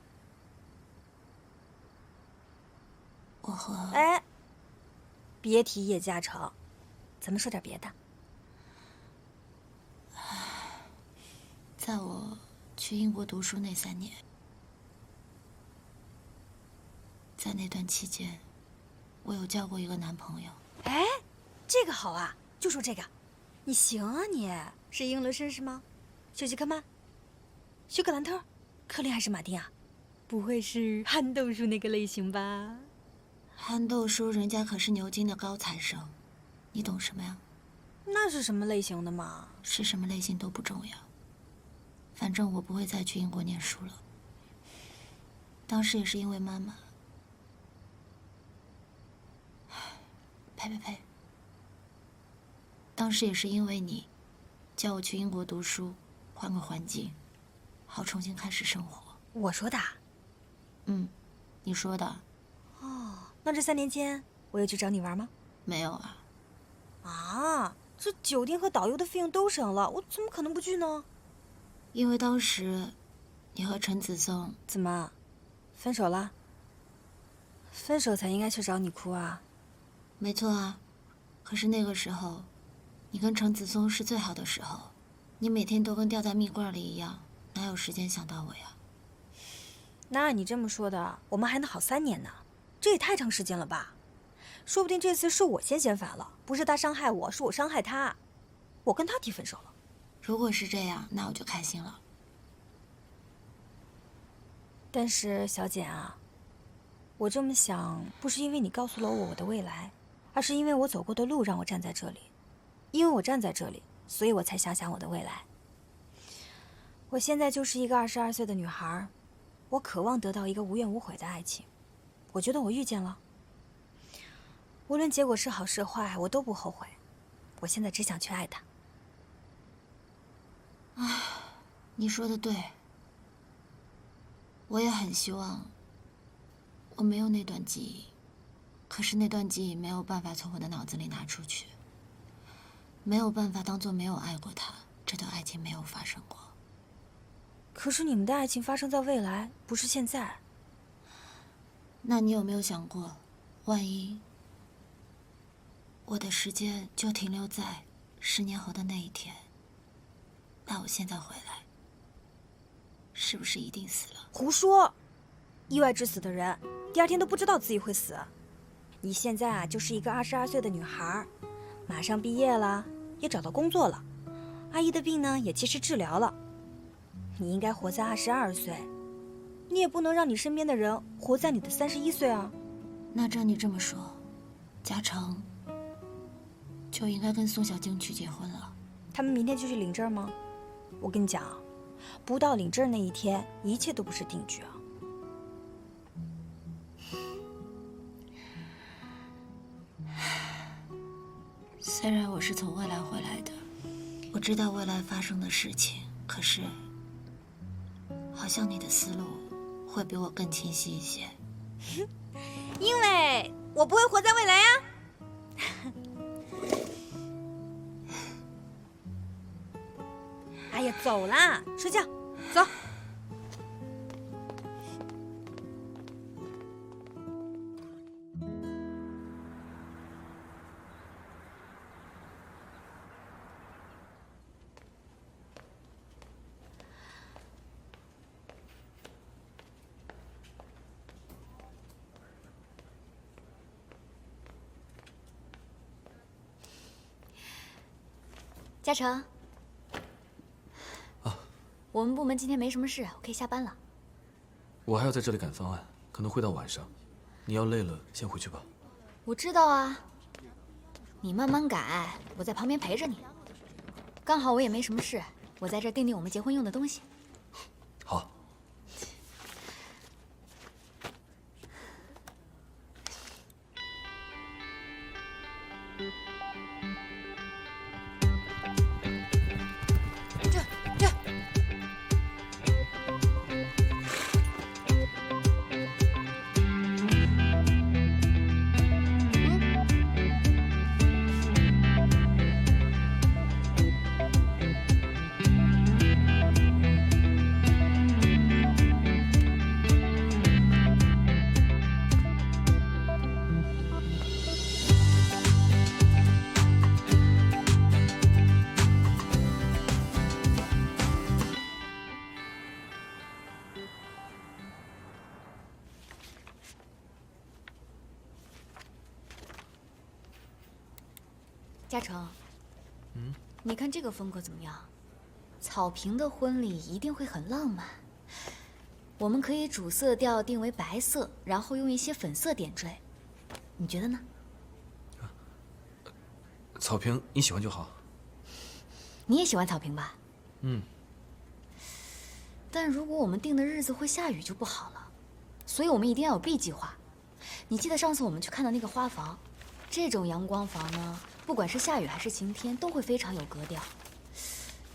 Speaker 2: 我和……
Speaker 8: 哎，别提叶嘉诚，咱们说点别的。
Speaker 2: 在我去英国读书那3年，在那段期间，我有交过一个男朋友。
Speaker 8: 哎，这个好啊，就说这个，你行啊你，是英伦绅士吗？休杰克曼、休格兰特、克林还是马丁啊？不会是憨豆叔那个类型吧？
Speaker 2: 憨豆叔人家可是牛津的高材生，你懂什么呀？
Speaker 8: 那是什么类型的嘛？
Speaker 2: 是什么类型都不重要，反正我不会再去英国念书了。当时也是因为妈妈。呸！当时也是因为你，叫我去英国读书，换个环境，好重新开始生活。
Speaker 8: 我说的。
Speaker 2: 你说的。
Speaker 8: 哦，那这3年间，我有去找你玩吗？
Speaker 2: 没有啊。
Speaker 8: 啊，这酒店和导游的费用都省了，我怎么可能不去呢？
Speaker 2: 因为当时，你和陈子松
Speaker 8: 怎么，分手了？分手才应该去找你哭啊？
Speaker 2: 没错啊，可是那个时候，你跟陈子松是最好的时候，你每天都跟掉在蜜罐里一样，哪有时间想到我呀？
Speaker 8: 那按你这么说的，我们还能好3年呢，这也太长时间了吧？说不定这次是我先烦了，不是他伤害我，是我伤害他，我跟他提分手了。
Speaker 2: 如果是这样，那我就开心了。
Speaker 8: 但是小简啊，我这么想不是因为你告诉了我的未来，而是因为我走过的路让我站在这里，因为我站在这里，所以我才想我的未来。我现在就是一个22岁的女孩，我渴望得到一个无怨无悔的爱情，我觉得我遇见了，无论结果是好是坏，我都不后悔。我现在只想去爱他。
Speaker 2: 你说的对，我也很希望我没有那段记忆，可是那段记忆没有办法从我的脑子里拿出去，没有办法当作没有爱过他，这段爱情没有发生过。
Speaker 8: 可是你们的爱情发生在未来，不是现在。
Speaker 2: 那你有没有想过，万一我的时间就停留在10年后的那一天，那我现在回来，是不是一定死了？
Speaker 8: 胡说！意外致死的人，第2天都不知道自己会死。你现在啊，就是一个22岁的女孩，马上毕业了，也找到工作了，阿姨的病呢也及时治疗了。你应该活在22岁，你也不能让你身边的人活在你的31岁啊。
Speaker 2: 那照你这么说，嘉诚就应该跟宋小晶去结婚了。
Speaker 8: 他们明天就去领证吗？我跟你讲，不到领证那一天，一切都不是定局啊。
Speaker 2: 虽然我是从未来回来的，我知道未来发生的事情，可是好像你的思路会比我更清晰一些。
Speaker 8: 因为我不会活在未来呀。哎呀，走啦，睡觉，走。嘉诚。我们部门今天没什么事，我可以下班了。
Speaker 6: 我还要在这里赶方案，可能会到晚上。你要累了，先回去吧。
Speaker 8: 我知道啊，你慢慢改，我在旁边陪着你。刚好我也没什么事，我在这儿订我们结婚用的东西。
Speaker 6: 好。
Speaker 8: 嘉诚，你看这个风格怎么样？草坪的婚礼一定会很浪漫。我们可以主色调定为白色，然后用一些粉色点缀，你觉得呢？
Speaker 6: 草坪你喜欢就好。
Speaker 8: 你也喜欢草坪吧？
Speaker 6: 嗯。
Speaker 8: 但如果我们定的日子会下雨就不好了，所以我们一定要有 B 计划。你记得上次我们去看的那个花房，这种阳光房呢？不管是下雨还是晴天，都会非常有格调。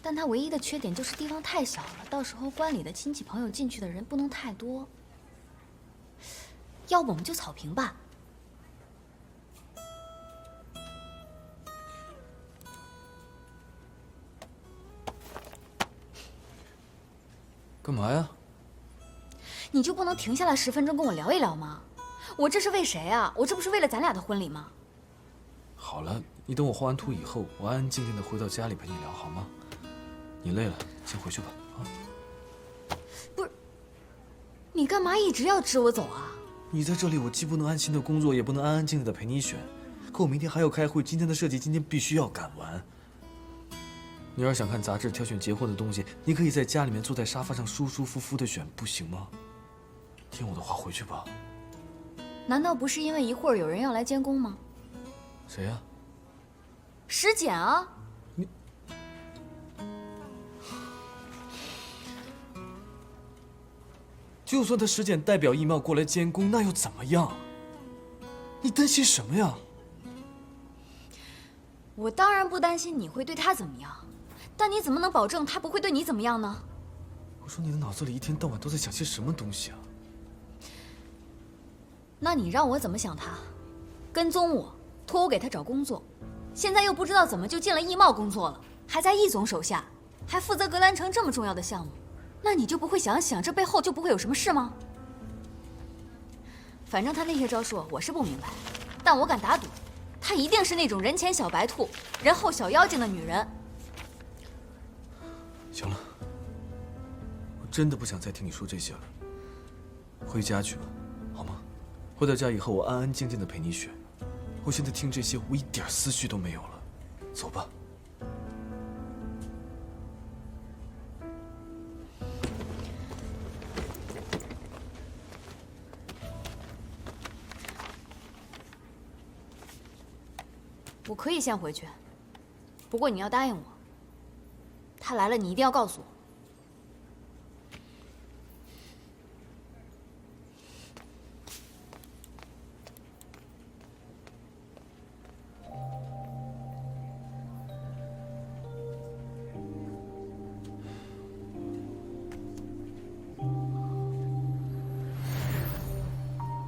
Speaker 8: 但它唯一的缺点就是地方太小了，到时候观礼的亲戚朋友进去的人不能太多。要不我们就草坪吧。
Speaker 6: 干嘛呀？
Speaker 8: 你就不能停下来10分钟跟我聊一聊吗？我这是为谁啊？我这不是为了咱俩的婚礼吗？
Speaker 6: 好了，你等我画完图以后，我安安静静的回到家里陪你聊，好吗？你累了，先回去吧。啊？
Speaker 8: 不是，你干嘛一直要支我走啊？
Speaker 6: 你在这里，我既不能安心的工作，也不能安安静静的陪你选。可我明天还要开会，今天的设计今天必须要赶完。你要是想看杂志，挑选结婚的东西，你可以在家里面坐在沙发上舒舒服服的选，不行吗？听我的话，回去吧。
Speaker 8: 难道不是因为一会儿有人要来监工吗？
Speaker 6: 谁呀？
Speaker 8: 石简啊！
Speaker 6: 你，就算他石简代表义贸过来监工，那又怎么样？你担心什么呀？
Speaker 8: 我当然不担心你会对他怎么样，但你怎么能保证他不会对你怎么样呢？
Speaker 6: 我说你的脑子里一天到晚都在想些什么东西啊？
Speaker 8: 那你让我怎么想他？跟踪我，托我给他找工作，现在又不知道怎么就进了义贸工作了，还在易总手下，还负责格兰城这么重要的项目，那你就不会想想这背后就不会有什么事吗？反正他那些招数我是不明白，但我敢打赌，她一定是那种人前小白兔，人后小妖精的女人。
Speaker 6: 行了，我真的不想再听你说这些了，回家去吧，好吗？回到家以后，我安安静静的陪你选。我现在听这些，我一点思绪都没有了。走吧。
Speaker 8: 我可以先回去，不过你要答应我，他来了你一定要告诉我。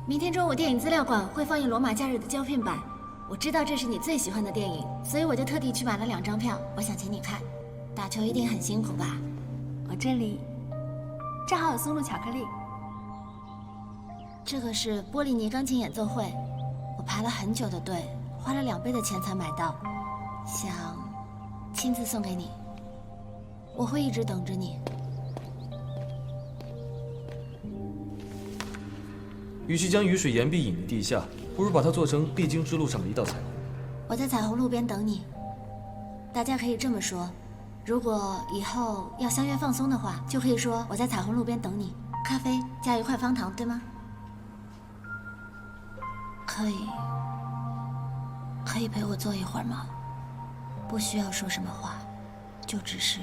Speaker 2: 明天中午电影资料馆会放映《罗马假日》的胶片版。我知道这是你最喜欢的电影，所以我就特地去买了2张票，我想请你看。打球一定很辛苦吧？
Speaker 8: 我这里正好有松露巧克力。
Speaker 2: 这个是波利尼钢琴演奏会，我排了很久的队，花了2倍的钱才买到，想亲自送给你。我会一直等着你。
Speaker 6: 与其将雨水岩壁引离地下，不如把它做成必经之路上的一道彩虹。
Speaker 2: 我在彩虹路边等你。大家可以这么说：如果以后要相约放松的话，就可以说我在彩虹路边等你，咖啡加一块方糖，对吗？可以陪我坐一会儿吗？不需要说什么话，就只是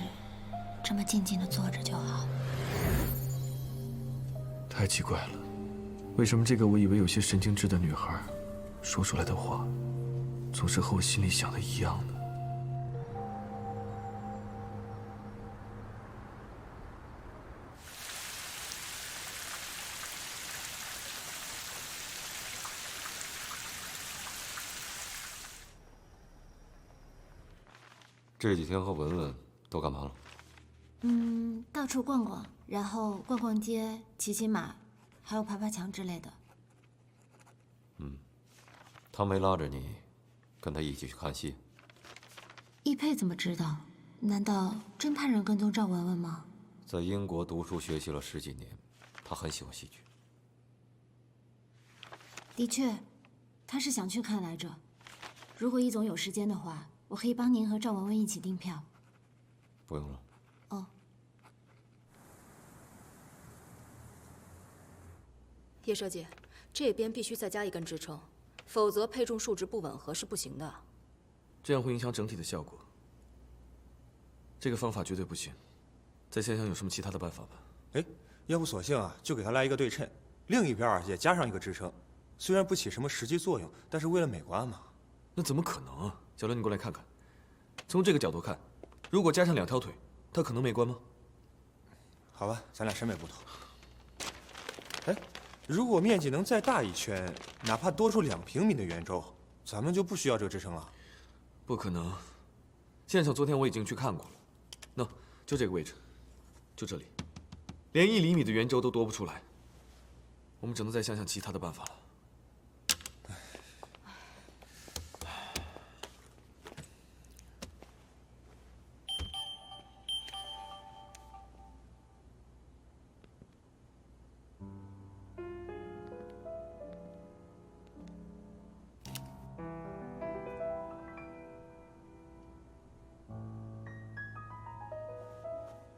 Speaker 2: 这么静静的坐着就好。
Speaker 6: 太奇怪了，为什么这个我以为有些神经质的女孩，说出来的话，总是和我心里想的一样呢？
Speaker 1: 这几天和文文都干嘛了？
Speaker 2: 到处逛逛，然后逛逛街、骑骑马，还有爬爬墙之类的。
Speaker 1: 他没拉着你，跟他一起去看戏？
Speaker 2: 易佩怎么知道？难道真派人跟踪赵文文吗？
Speaker 1: 在英国读书学习了10几年，他很喜欢戏剧。
Speaker 2: 的确，他是想去看来着。如果易总有时间的话，我可以帮您和赵文文一起订票。
Speaker 1: 不用了。
Speaker 2: 哦。
Speaker 13: 叶设计，这边必须再加一根支撑，否则配重数值不吻合是不行的。
Speaker 6: 这样会影响整体的效果。这个方法绝对不行，再想想有什么其他的办法吧。
Speaker 14: 哎，要不索性啊，就给他来一个对称，另一边啊也加上一个支撑，虽然不起什么实际作用，但是为了美观嘛。
Speaker 6: 那怎么可能啊？小刘，你过来看看。从这个角度看，如果加上2条腿，它可能美观吗？
Speaker 14: 好吧，咱俩审美不同。哎，如果面积能再大一圈，哪怕多出2平米的圆周，咱们就不需要这个支撑了。
Speaker 6: 不可能，现场昨天我已经去看过了。那就这个位置，就这里，连1厘米的圆周都多不出来。我们只能再想想其他的办法了。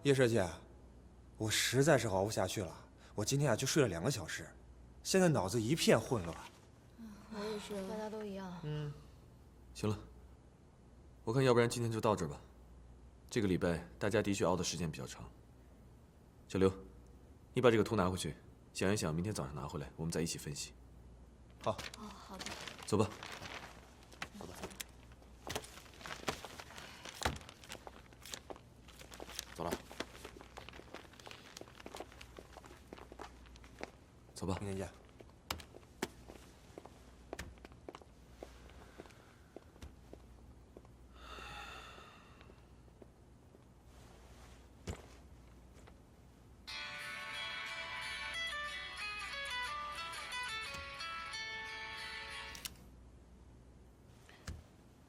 Speaker 14: 叶设计，我实在是熬不下去了。我今天啊就睡了2个小时，现在脑子一片混乱。
Speaker 7: 我也是，大家都一样。
Speaker 6: 行了，我看要不然今天就到这儿吧。这个礼拜大家的确熬的时间比较长。小刘，你把这个图拿回去，想一想，明天早上拿回来，我们再一起分析。
Speaker 14: 好。
Speaker 7: 哦，好的。
Speaker 6: 走吧。
Speaker 1: 走了。
Speaker 6: 走吧。
Speaker 14: 明天见。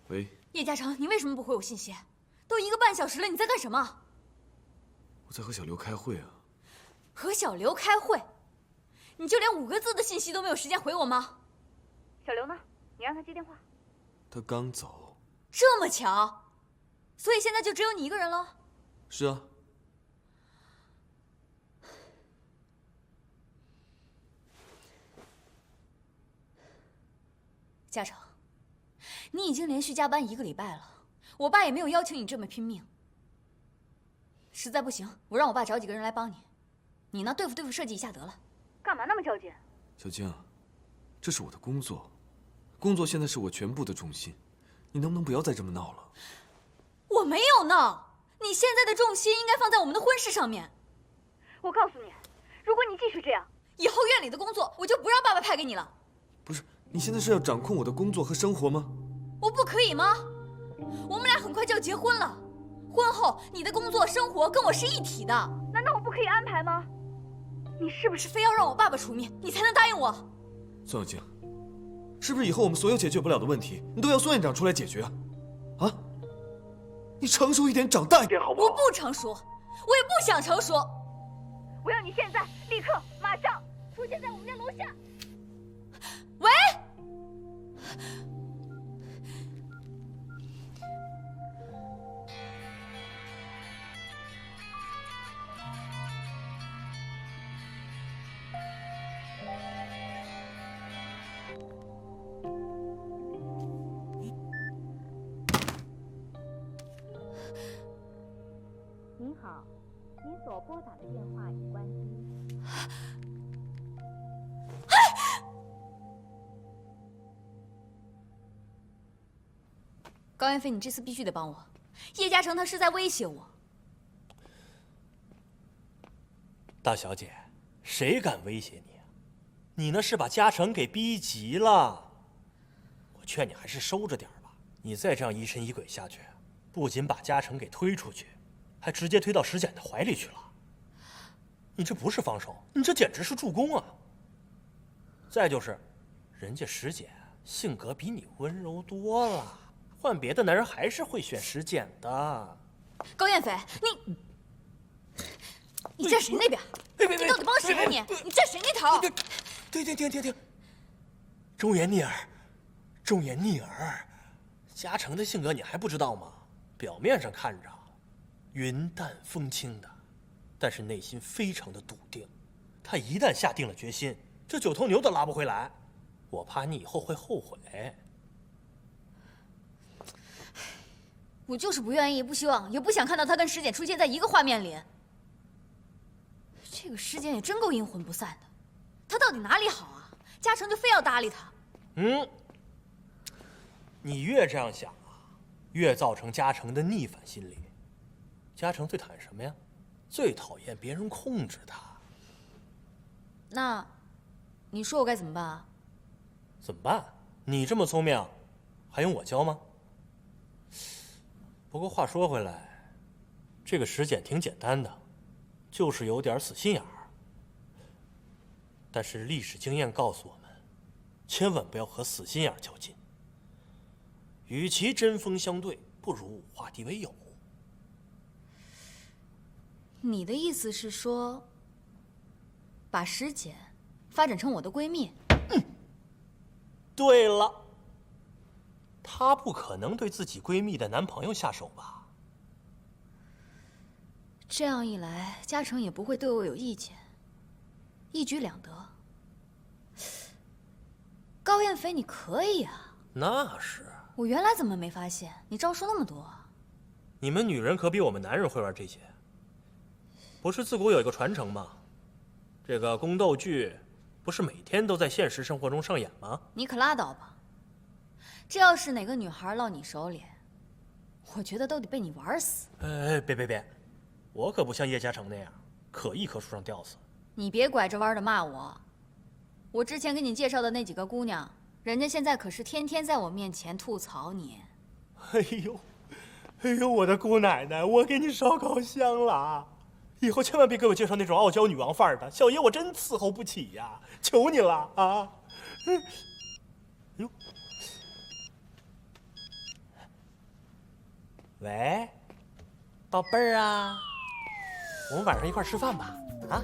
Speaker 6: 喂，
Speaker 8: 叶嘉诚，你为什么不回我信息？都1个半小时了，你在干什么？
Speaker 6: 我在和小刘开会啊。
Speaker 8: 和小刘开会？你就连5个字的信息都没有时间回我吗？小刘呢？你让他接电话。
Speaker 6: 他刚走。
Speaker 8: 这么巧？所以现在就只有你一个人了？
Speaker 6: 是啊。
Speaker 8: 嘉诚，你已经连续加班1个礼拜了，我爸也没有要求你这么拼命。实在不行，我让我爸找几个人来帮你，你呢对付对付设计一下得了。干嘛那么较劲？
Speaker 6: 小静，这是我的工作，工作现在是我全部的重心，你能不能不要再这么闹了？
Speaker 8: 我没有闹，你现在的重心应该放在我们的婚事上面。我告诉你，如果你继续这样，以后院里的工作我就不让爸爸派给你了。
Speaker 6: 不是，你现在是要掌控我的工作和生活吗？
Speaker 8: 我不可以吗？我们俩很快就要结婚了，婚后你的工作生活跟我是一体的，难道我不可以安排吗？你是不是非要让我爸爸出面，你才能答应我？
Speaker 6: 孙小静，是不是以后我们所有解决不了的问题，你都要孙院长出来解决啊？啊？你成熟一点，长大一点，好不好？
Speaker 8: 我不成熟，我也不想成熟。我要你现在、立刻、马上出现在我们家楼下。喂。高彦飞，你这次必须得帮我。叶嘉诚他是在威胁我。
Speaker 15: 大小姐，谁敢威胁你啊？你那是把嘉诚给逼急了。我劝你还是收着点吧。你再这样疑神疑鬼下去，不仅把嘉诚给推出去，还直接推到石简的怀里去了。你这不是放手，你这简直是助攻啊！再就是，人家石简性格比你温柔多了，换别的男人还是会选石简的。
Speaker 8: 高彦飞，你站谁那边？你到底帮谁啊你？你站谁那头？
Speaker 15: 停！忠言逆耳，忠言逆耳。嘉诚的性格你还不知道吗？表面上看着云淡风轻的，但是内心非常的笃定。他一旦下定了决心，这9头牛都拉不回来。我怕你以后会后悔。
Speaker 8: 我就是不愿意，不希望，也不想看到他跟石简出现在一个画面里。这个石简也真够阴魂不散的，他到底哪里好啊？嘉诚就非要搭理他。
Speaker 15: 你越这样想啊，越造成嘉诚的逆反心理。嘉诚最讨厌什么呀？最讨厌别人控制他。
Speaker 8: 那，你说我该怎么办啊？
Speaker 15: 怎么办？你这么聪明，还用我教吗？不过话说回来，这个石简挺简单的，就是有点死心眼儿。但是历史经验告诉我们，千万不要和死心眼儿较劲。与其针锋相对，不如化敌为友。
Speaker 8: 你的意思是说，把石简发展成我的闺蜜？
Speaker 15: 对了，她不可能对自己闺蜜的男朋友下手吧？
Speaker 8: 这样一来，嘉诚也不会对我有意见，一举两得。高彦飞，你可以啊！
Speaker 15: 那是。
Speaker 8: 我原来怎么没发现？你招数那么多啊！
Speaker 15: 你们女人可比我们男人会玩这些。不是自古有一个传承吗？这个宫斗剧，不是每天都在现实生活中上演吗？
Speaker 8: 你可拉倒吧！这要是哪个女孩落你手里，我觉得都得被你玩死。
Speaker 15: 别！我可不像叶嘉诚那样，可一棵树上吊死。
Speaker 8: 你别拐着弯的骂我。我之前给你介绍的那几个姑娘，人家现在可是天天在我面前吐槽你。
Speaker 15: 哎呦，我的姑奶奶，我给你烧高香了！以后千万别给我介绍那种傲娇女王范儿的，小爷我真伺候不起呀！求你了啊！喂，宝贝儿啊，我们晚上一块儿吃饭吧？啊？